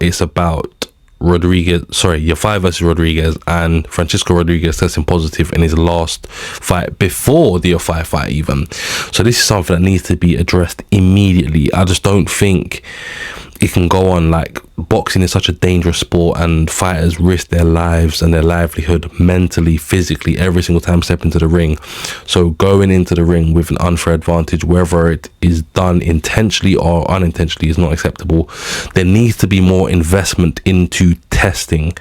It's about Yafai versus Rodriguez, and Francisco Rodriguez testing positive in his last fight before the Yafai fight even. So this is something that needs to be addressed immediately. I just don't think it can go on. Like, boxing is such a dangerous sport, and fighters risk their lives and their livelihood mentally, physically, every single time step into the ring. So going into the ring with an unfair advantage, whether it is done intentionally or unintentionally, is not acceptable. There needs to be more investment into testing,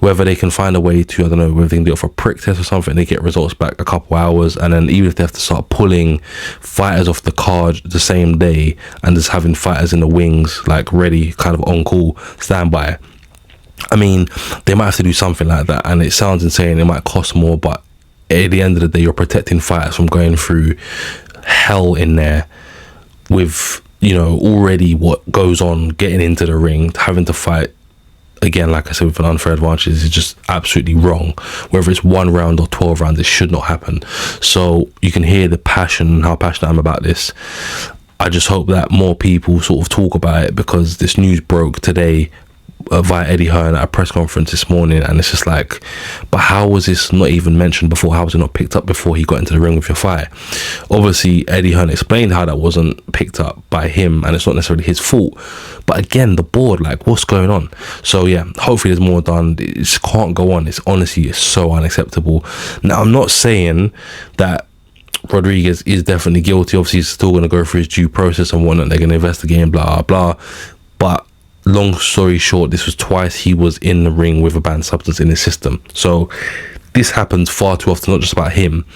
whether they can find a way to, I don't know, whether they can do it for a prick test or something, they get results back a couple hours, and then even if they have to start pulling fighters off the card the same day and just having fighters in the wings, like ready, kind of on call, standby. I mean, they might have to do something like that, and it sounds insane, it might cost more, but at the end of the day, you're protecting fighters from going through hell in there with, you know, already what goes on getting into the ring, having to fight again, like I said, with an unfair advantage is just absolutely wrong. Whether it's 1 round or 12 rounds, it should not happen. So you can hear the passion and how passionate I'm about this. I just hope that more people sort of talk about it, because this news broke today via Eddie Hearn at a press conference this morning, and it's just like, but how was this not even mentioned before? How was it not picked up before he got into the ring with Yafai? Obviously Eddie Hearn explained how that wasn't picked up by him, and it's not necessarily his fault, but again, the board, like, what's going on? So yeah, hopefully there's more done. It just can't go on. It's honestly, it's so unacceptable. Now, I'm not saying that Rodriguez is definitely guilty. Obviously he's still going to go through his due process and whatnot. They're going to investigate and blah blah blah, but long story short, this was twice he was in the ring with a banned substance in his system. So this happens far too often, not just about him,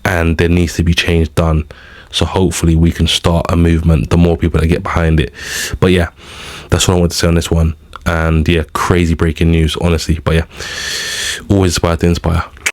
and there needs to be change done. So hopefully we can start a movement, the more people that get behind it. But yeah, that's what I want to say on this one. And yeah, crazy breaking news, honestly. But yeah, always inspired to inspire.